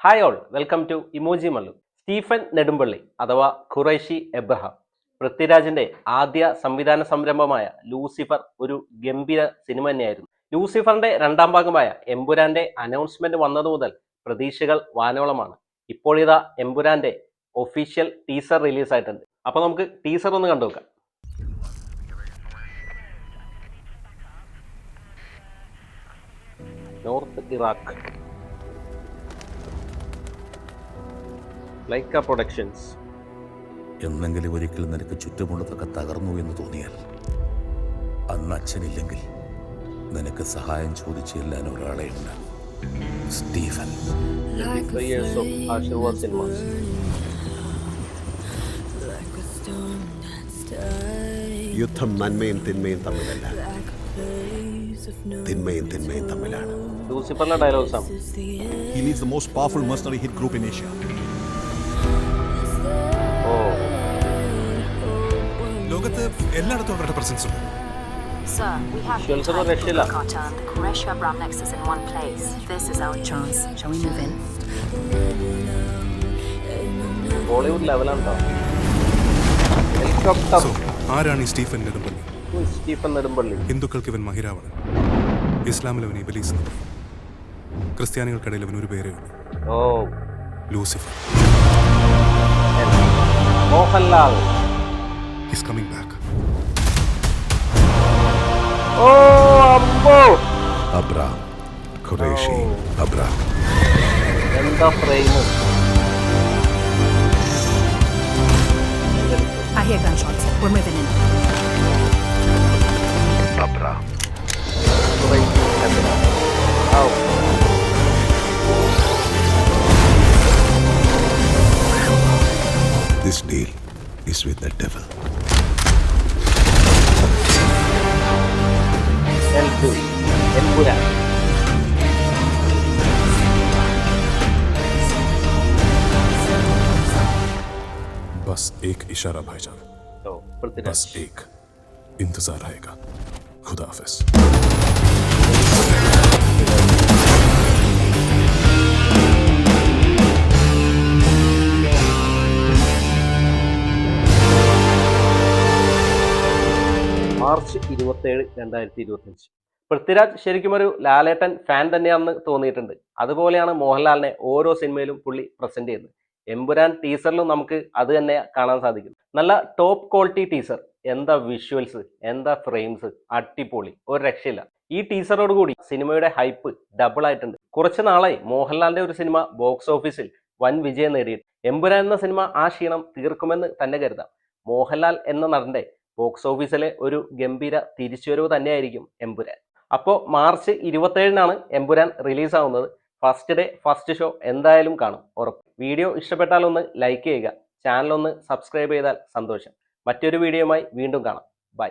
Hi all, welcome to emoji Mallu. Stephen Nedumpally അഥവാ Qureshi Abraham, പൃഥ്വിരാജിന്റെ ആദ്യ സംവിധാന സംരംഭമായ ലൂസിഫർ ഒരു ഗംഭീര സിനിമ തന്നെയായിരുന്നു. ലൂസിഫറിന്റെ രണ്ടാം ഭാഗമായ എമ്പുരാന്റെ അനൗൺസ്മെന്റ് വന്നതു മുതൽ പ്രതീക്ഷകൾ വാനോളമാണ്. ഇപ്പോൾ ഇതാ എമ്പുരാന്റെ ഒഫീഷ്യൽ ടീസർ റിലീസ് ആയിട്ടുണ്ട്. അപ്പൊ നമുക്ക് ടീസർ ഒന്ന് കണ്ടു നോക്കാം. North Iraq, Lyca productions. എന്നെങ്കിലും ഒരിക്കൽ നിനക്ക് ചുറ്റുമുള്ളതൊക്കെ തകർന്നു എന്ന് തോന്നിയാൽ, അന്ന് അച്ഛനില്ലെങ്കിൽ നിനക്ക് സഹായം ചോദിച്ചു ചെല്ലാൻ ഒരാളെ ഉണ്ട്. സ്റ്റീഫൻ. യുദ്ധം നന്മയും തിന്മയും തമ്മിലല്ല, തിന്മയും തിന്മയും തമ്മിലാണ്. ലൂസിഫറിലെ ഡയലോഗ്സ് ആണ്. He leads the most powerful mercenary hit group in Asia. ലോകത്ത് എല്ലായിടത്തും അവരുടെ പ്രസൻസ് ഉണ്ട്. Sir, we have the entire cartel and the Qureshi Abraham nexus in one place. This is our chance. Shall we move in? Bollywood ലെവലാണോ? Helicopter. ആരാണ് ഈ Stephen Nedumpally? Stephen Nedumpally. ഹിന്ദുക്കൾക്ക് ഇവൻ മഹിരാവണൻ, ഇസ്ലാമിൽ അവൻ ഇബലീസ് എന്ന് പറയും, ക്രിസ്ത്യാനികൾക്കിടയിൽ അവൻ ഒരു പേരേ ഉള്ളൂ, Lucifer. Mohanlal. He's coming back. അമ്പോ. അബ്രാം, ഖുറൈശി അബ്രാം. എന്താ frame? I hear gunshots. We're moving in. Abram. This deal is with the devil. Empuraan. बस एक इशारा भाईजान, बस एक इंतजार रहेगा. खुदा हाफिज. മാർച്ച് 27, 2025. പൃഥ്വിരാജ് ശരിക്കും ഒരു ലാലേട്ടൻ ഫാൻ തന്നെയാണെന്ന് തോന്നിയിട്ടുണ്ട്. അതുപോലെയാണ് മോഹൻലാലിനെ ഓരോ സിനിമയിലും പുള്ളി പ്രസന്റ് ചെയ്യുന്നത്. എമ്പുരാൻ ടീസറിലും നമുക്ക് അത് തന്നെ കാണാൻ സാധിക്കും. നല്ല ടോപ്പ് ക്വാളിറ്റി ടീസർ. എന്താ വിഷ്വൽസ്, എന്താ ഫ്രെയിംസ്, അടിപൊളി, ഒരു രക്ഷയില്ല. ഈ ടീസറോട് കൂടി സിനിമയുടെ ഹൈപ്പ് ഡബിൾ ആയിട്ടുണ്ട്. കുറച്ച് നാളായി മോഹൻലാലിന്റെ ഒരു സിനിമ ബോക്സ് ഓഫീസിൽ വൻ വിജയം നേടിയിട്ട് എമ്പുരാൻ എന്ന സിനിമ ആ ക്ഷീണം തീർക്കുമെന്ന് തന്നെ കരുതാം. മോഹൻലാൽ എന്ന നടന്റെ ബോക്സ് ഓഫീസിലെ ഒരു ഗംഭീര തിരിച്ചുവരവ് തന്നെയായിരിക്കും എമ്പുരാൻ. അപ്പോൾ മാർച്ച് 27-നാണ് എമ്പുരാൻ റിലീസ് ആവുന്നത്. ഫസ്റ്റ് ഡേ ഫസ്റ്റ് ഷോ എന്തായാലും കാണും, ഉറപ്പ്. വീഡിയോ ഇഷ്ടപ്പെട്ടാൽ ഒന്ന് ലൈക്ക് ചെയ്യുക, ചാനൽ ഒന്ന് സബ്സ്ക്രൈബ് ചെയ്താൽ സന്തോഷം. മറ്റൊരു വീഡിയോയുമായി വീണ്ടും കാണാം. ബൈ.